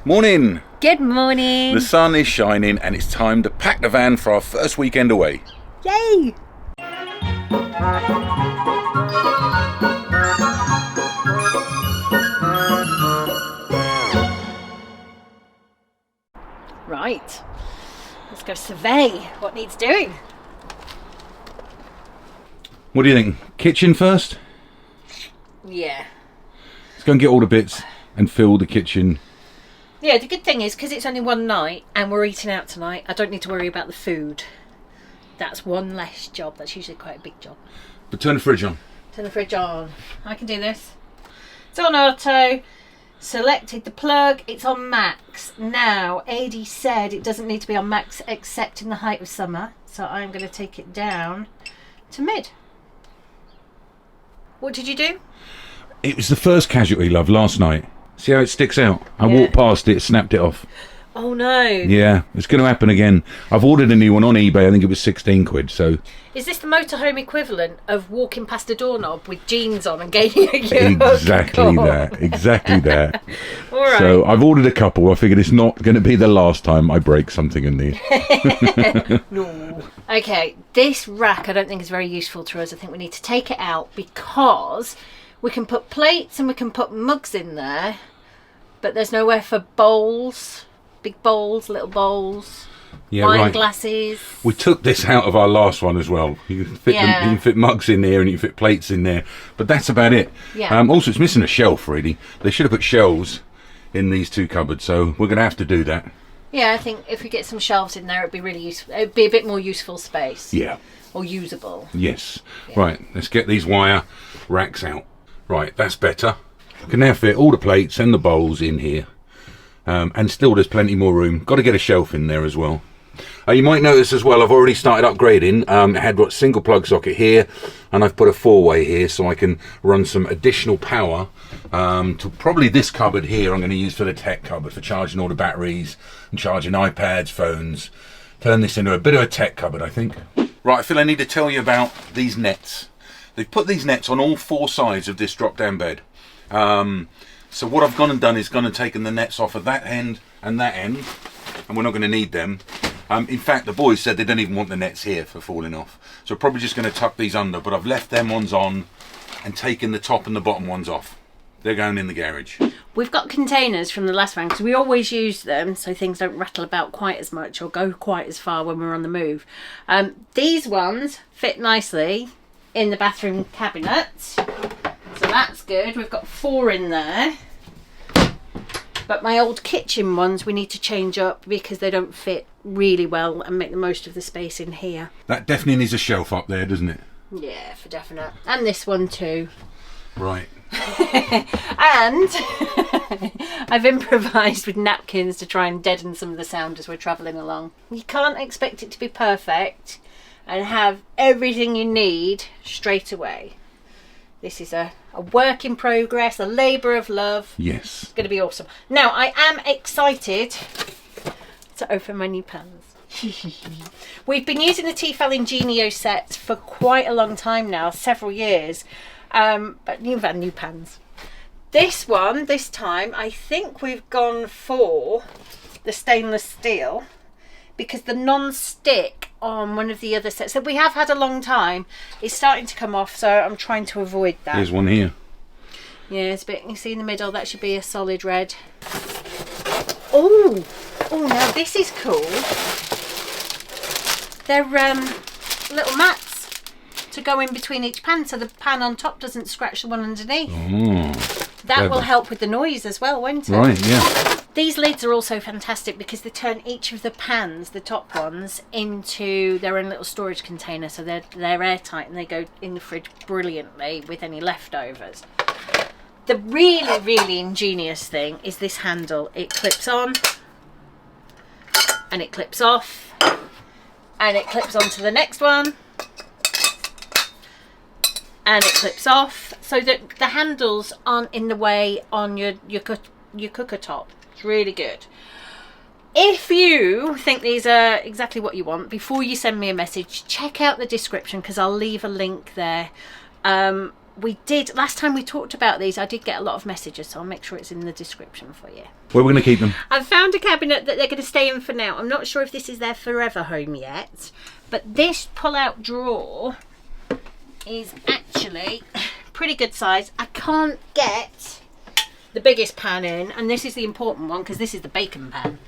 Morning! Good morning! The sun is shining and it's time to pack the van for our first weekend away. Yay! Right, let's go survey what needs doing. What do you think? Kitchen first? Yeah. Let's go and get all the bits and fill the kitchen. Yeah, the good thing is, because it's only one night and we're eating out tonight, I don't need to worry about the food. That's one less job. That's usually quite a big job. But turn the fridge on. Turn the fridge on. I can do this. It's on auto. Selected the plug. It's on max. Now, AD said it doesn't need to be on max except in the height of summer. So I'm going to take it down to mid. What did you do? It was the first casualty, love, last night. See how it sticks out? I walked past it, snapped it off. Oh no. Yeah, it's going to happen again. I've ordered a new one on eBay. I think it was 16 quid, so... Is this the motorhome equivalent of walking past a doorknob with jeans on and gaining a Exactly that. Exactly that. All right. So I've ordered a couple. I figured it's not going to be the last time I break something in these. No. Okay, this rack I don't think is very useful to us. I think we need to take it out because we can put plates and we can put mugs in there, but there's nowhere for bowls, big bowls, little bowls, wine glasses. We took this out of our last one as well. You can fit them, you can fit mugs in there and you can fit plates in there, but that's about it. Yeah. Also, it's missing a shelf. Really, they should have put shelves in these two cupboards, so we're going to have to do that. Yeah, I think if we get some shelves in there, it'd be really useful. It'd be a bit more useful space. Yeah. Or usable. Yes. Yeah. Right. Let's get these wire racks out. Right. That's better. I can now fit all the plates and the bowls in here. And still there's plenty more room. Got to get a shelf in there as well. You might notice as well, I've already started upgrading. It had single plug socket here, and I've put a 4-way here so I can run some additional power to probably this cupboard here. I'm going to use for the tech cupboard for charging all the batteries and charging iPads, phones. Turn this into a bit of a tech cupboard, I think. Right, I feel I need to tell you about these nets. They've put these nets on all four sides of this drop-down bed. So what I've gone and done is gone and taken the nets off of that end and that end, and we're not going to need them. In fact, the boys said they don't even want the nets here for falling off. So we're probably just going to tuck these under, but I've left them ones on and taken the top and the bottom ones off. They're going in the garage. We've got containers from the last van because we always use them so things don't rattle about quite as much or go quite as far when we're on the move. These ones fit nicely in the bathroom cabinet. So that's good. We've got 4 in there. But my old kitchen ones we need to change up because they don't fit really well and make the most of the space in here. That definitely needs a shelf up there, doesn't it? Yeah, for definite. And this one too. Right. And I've improvised with napkins to try and deaden some of the sound as we're travelling along. You can't expect it to be perfect and have everything you need straight away. This is a work in progress, a labour of love. Yes. It's going to be awesome. Now, I am excited to open my new pans. We've been using the Tefal Ingenio sets for quite a long time now, several years. But new van, new pans. This one, this time, I think we've gone for the stainless steel because the non-stick on one of the other sets that we have had a long time is starting to come off, so I'm trying to avoid that. There's one here. Yeah, it's a bit, you see in the middle, that should be a solid red. Oh, now this is cool. They're little mats to go in between each pan so the pan on top doesn't scratch the one underneath. Oh, that will help with the noise as well, won't it? Right, yeah. These lids are also fantastic because they turn each of the pans, the top ones, into their own little storage container, so they're airtight and they go in the fridge brilliantly with any leftovers. The really, really ingenious thing is this handle. It clips on and it clips off and it clips onto the next one and it clips off, so that the handles aren't in the way on your cooker top. It's really good. If you think these are exactly what you want, before you send me a message, check out the description because I'll leave a link there. we did, last time we talked about these, I did get a lot of messages, so I'll make sure it's in the description for you. Where are we going to keep them? I've found a cabinet that they're going to stay in for now. I'm not sure if this is their forever home yet, but this pull-out drawer is actually pretty good size. I can't get the biggest pan in, and this is the important one because this is the bacon pan.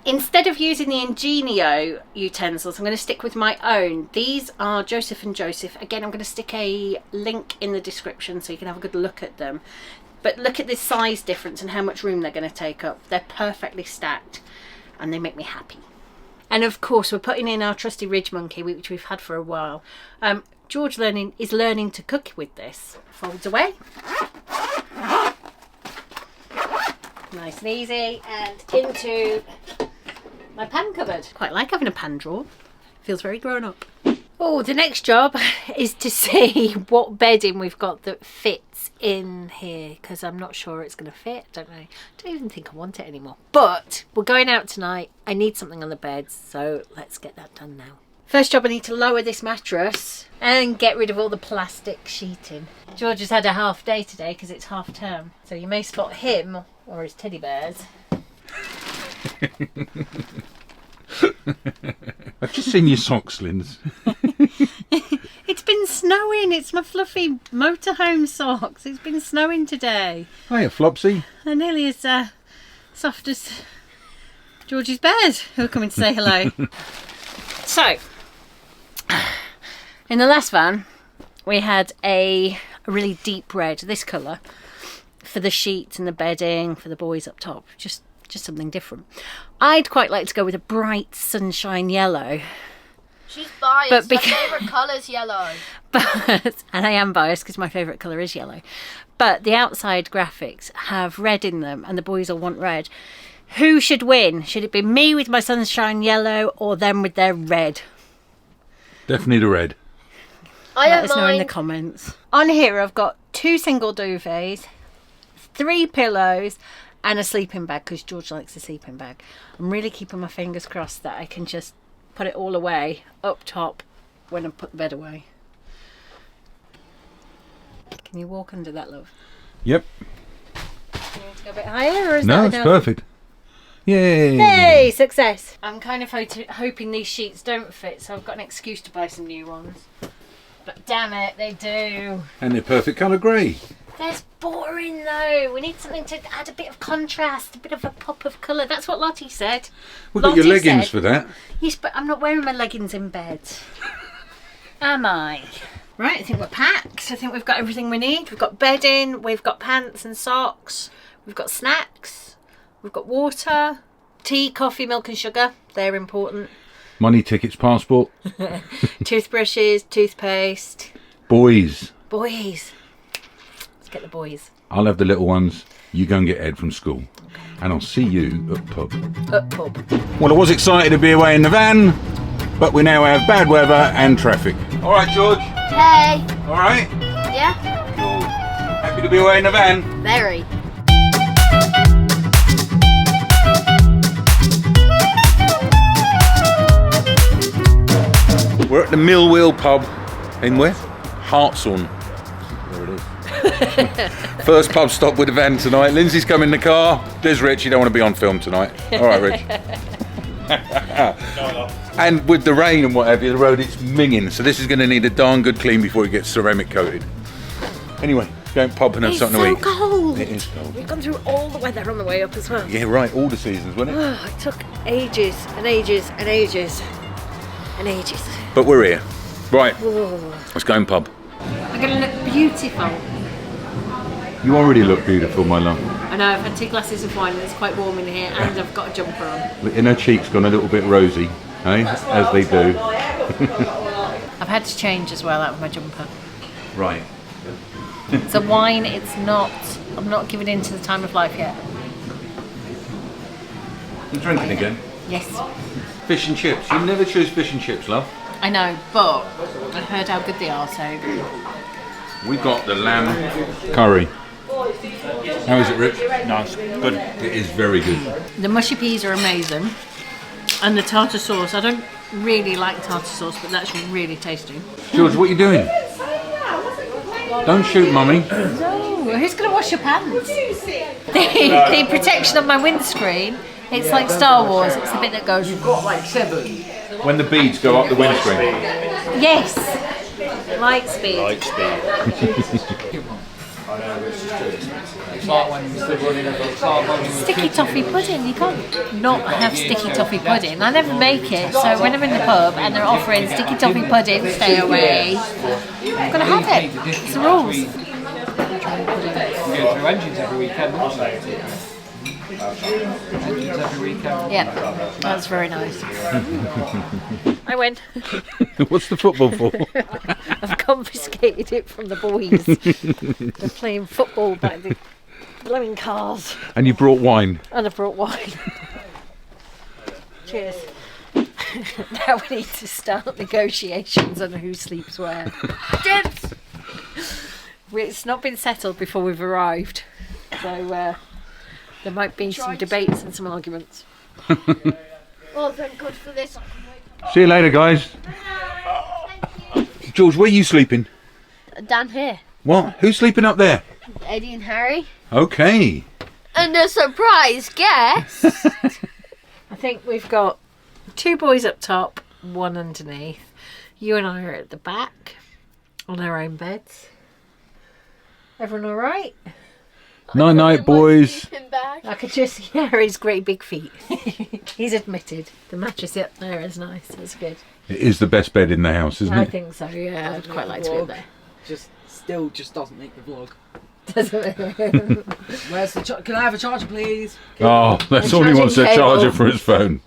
Instead of using the Ingenio utensils, I'm going to stick with my own. These are Joseph & Joseph. Again, I'm going to stick a link in the description so you can have a good look at them. But look at this size difference and how much room they're going to take up. They're perfectly stacked and they make me happy. And of course, we're putting in our trusty Ridge Monkey, which we've had for a while. George is learning to cook with this. Folds away. Nice and easy, and into my pan cupboard. Quite like having a pan drawer. Feels very grown up. Oh, the next job is to see what bedding we've got that fits in here, because I'm not sure it's going to fit. I don't even think I want it anymore. But we're going out tonight. I need something on the bed, so let's get that done now. First job, I need to lower this mattress and get rid of all the plastic sheeting. George has had a half day today because it's half term, so you may spot him or his teddy bears. I've just seen your socks, Linz. It's been snowing. It's my fluffy motorhome socks. It's been snowing today. Hiya, Flopsy. They're nearly as soft as George's bears who are coming to say hello. So, in the last van, we had a really deep red, this colour, for the sheets and the bedding, for the boys up top. Just something different. I'd quite like to go with a bright sunshine yellow. She's biased. My favourite colour's yellow. And I am biased because my favourite colour is yellow. But the outside graphics have red in them and the boys all want red. Who should win? Should it be me with my sunshine yellow or them with their red? Definitely the red. Let us know in the comments. On here I've got 2 single duvets, 3 pillows and a sleeping bag because George likes a sleeping bag. I'm really keeping my fingers crossed that I can just put it all away up top when I put the bed away. Can you walk under that, love? Yep. Do you need to go a bit higher or is No, that it's enough? perfect. Yay! Yay, success! I'm kind of hoping these sheets don't fit, so I've got an excuse to buy some new ones. But damn it, they do. And they're perfect colour grey. That's boring though. We need something to add a bit of contrast, a bit of a pop of colour. That's what Lottie said. We've got your Lottie leggings said, for that. Yes, but I'm not wearing my leggings in bed. Am I? Right, I think we're packed. I think we've got everything we need. We've got bedding, we've got pants and socks, we've got snacks, we've got water, tea, coffee, milk and sugar. They're important. Money, tickets, passport. Toothbrushes, toothpaste. Boys. Boys. Let's get the boys. I'll have the little ones. You go and get Ed from school. And I'll see you at pub. At pub. Well, I was excited to be away in the van, but we now have bad weather and traffic. All right, George. Hey. All right. Yeah? Cool. Happy to be away in the van. Very. We're at the Mill Wheel pub in where? Hartshorn. There it is. First pub stop with the van tonight. Lindsay's come in the car. There's Rich. You don't want to be on film tonight. All right, Rich. And with the rain and what have you, the road it's minging. So this is going to need a darn good clean before it gets ceramic coated. Anyway, go and pub and have something to eat. It's so cold. It is cold. We've gone through all the weather on the way up as well. Yeah, right. All the seasons, wasn't it? Oh, it took ages and ages and ages and ages. But we're here. Right. Ooh. Let's go and pub. I'm going to look beautiful. You already look beautiful, my love. I know, I've had 2 glasses of wine and it's quite warm in here and I've got a jumper on. And her cheeks gone a little bit rosy, eh? As they do. I've had to change as well out of my jumper. Right. So wine, I'm not giving in to the time of life yet. You drinking again? Yes. Fish and chips. You never choose fish and chips, love. I know, but I've heard how good they are, so... We got the lamb curry. How is it, Rich? Nice, good. It is very good. The mushy peas are amazing. And the tartar sauce, I don't really like tartar sauce, but that's really tasty. George, what are you doing? Don't shoot, mummy. No, who's going to wash your pants? The protection on my windscreen, it's like Star Wars. It's the bit that goes... You've got like 7. When the beads go up the windscreen. Yes. Light speed. Light speed. I know, it's just too expensive. It's like when you're still running a car. Sticky toffee pudding. You can't not have sticky toffee pudding. I never make it, so when I'm in the pub and they're offering sticky toffee pudding, stay away. I've got to have it. It's the rules. We go through engines every weekend. Engines every weekend. Yeah, that's very nice. I win. What's the football for? I've confiscated it from the boys. They're playing football by the blowing cars. And you brought wine. And I brought wine. Cheers. Now we need to start negotiations on who sleeps where. Dibs. It's not been settled before we've arrived. So there might be some debates and some arguments. Oh, thank God for this. See you later, guys. George, where are you sleeping? Down here. What? Who's sleeping up there? Eddie and Harry. Okay. And a surprise guest. I think we've got 2 boys up top, 1 underneath. You and I are at the back on our own beds. Everyone all right? Night night, boys. I could just hear his great big feet. He's admitted the mattress up there is nice. It's good. It is the best bed in the house, isn't I it? think so. Yeah, I'd quite like to be up there. Just doesn't make the vlog. Doesn't it? Where's the can I have a charger, please? Oh, that's all he wants, a charger for his phone.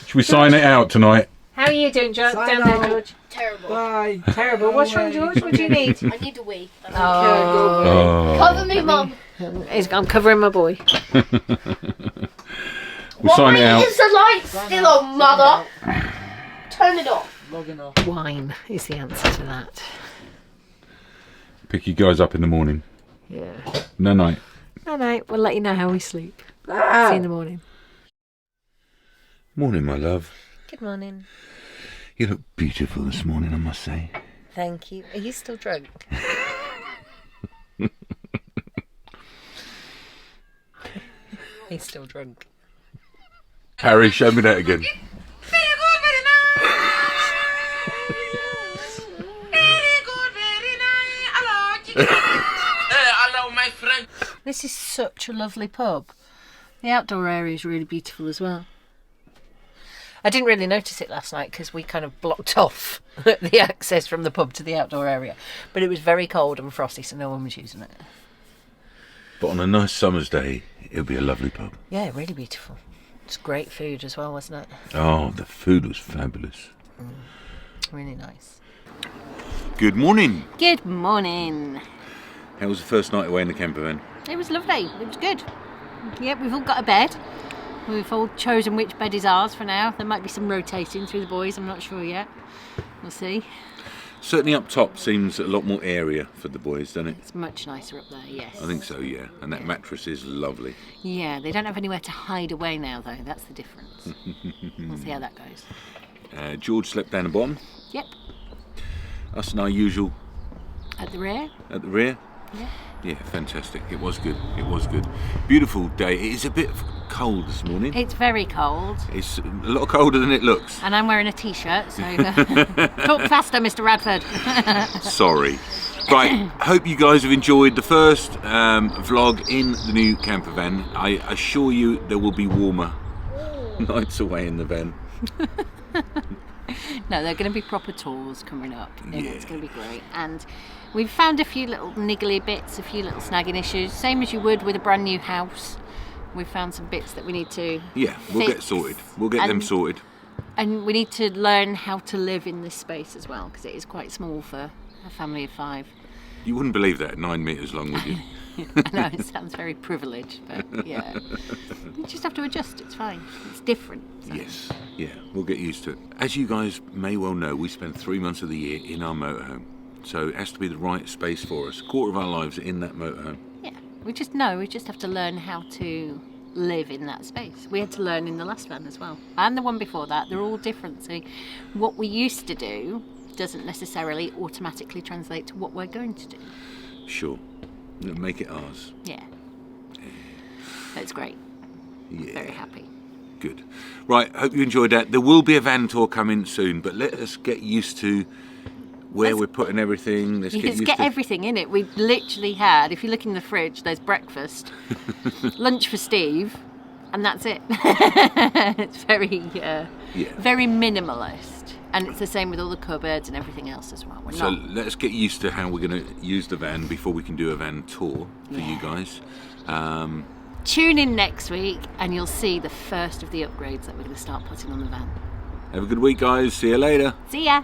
Should we sign it out tonight? How are you doing, George? Sign Down there, out. George. Terrible. Bye. Terrible. What's wrong, George? What do you need? I need a wee. Oh. Cover me, Mum. I'm covering my boy. We'll sign it out. Is the light still on, Mother? Turn it off. Logging off. Wine is the answer to that. Pick you guys up in the morning. Yeah. No night. No, no. We'll let you know how we sleep. See you in the morning. Morning, my love. Good morning. You look beautiful this morning, I must say. Thank you. Are you still drunk? He's still drunk. Harry, show me that again. Hello, my friend. This is such a lovely pub. The outdoor area is really beautiful as well. I didn't really notice it last night because we kind of blocked off the access from the pub to the outdoor area. But it was very cold and frosty, so no one was using it. But on a nice summer's day, it'll be a lovely pub. Yeah, really beautiful. It's great food as well, wasn't it? Oh, the food was fabulous. Really nice. Good morning. Good morning. How was the first night away in the camper van? It was lovely. It was good. Yeah, we've all got a bed. We've all chosen which bed is ours for now. There might be some rotating through the boys. I'm not sure yet. We'll see. Certainly up top seems a lot more area for the boys, doesn't it? It's much nicer up there, yes. I think so, yeah. And that mattress is lovely. Yeah, they don't have anywhere to hide away now, though. That's the difference. We'll see how that goes. George slept down the bottom. Yep. Us and our usual At the rear. at the rear. Yeah. Yeah, fantastic. It was good. It was good. Beautiful day. It is a bit cold this morning. It's very cold. It's a lot colder than it looks. And I'm wearing a t-shirt, so talk faster, Mr. Radford. Sorry. Right, hope you guys have enjoyed the first vlog in the new camper van. I assure you there will be warmer nights away in the van. No, they're going to be proper tours coming up. Yeah. It's going to be great. And we've found a few little niggly bits, a few little snagging issues, same as you would with a brand new house. We've found some bits that we need to Yeah, we'll fix. get sorted. We'll get them sorted. And we need to learn how to live in this space as well, because it is quite small for a family of 5. You wouldn't believe that, 9 metres long, would you? I know, it sounds very privileged, but yeah. You just have to adjust, it's fine. It's different. So. Yes, yeah, we'll get used to it. As you guys may well know, we spend 3 months of the year in our motorhome. So it has to be the right space for us. A quarter of our lives are in that motorhome. Yeah, we just have to learn how to live in that space. We had to learn in the last van as well. And the one before that, they're all different. So what we used to do doesn't necessarily automatically translate to what we're going to do. Sure. Make it ours. Yeah. That's great. Yeah. Very happy. Good. Right, hope you enjoyed that. There will be a van tour coming soon, but let us get used to where we're putting everything. Let's get everything in it. We literally had, if you look in the fridge, there's breakfast, lunch for Steve, and that's it. It's very minimalist. And it's the same with all the cupboards and everything else as well. Let us get used to how we're going to use the van before we can do a van tour for you guys. Tune in next week and you'll see the first of the upgrades that we're going to start putting on the van. Have a good week, guys. See you later. See ya.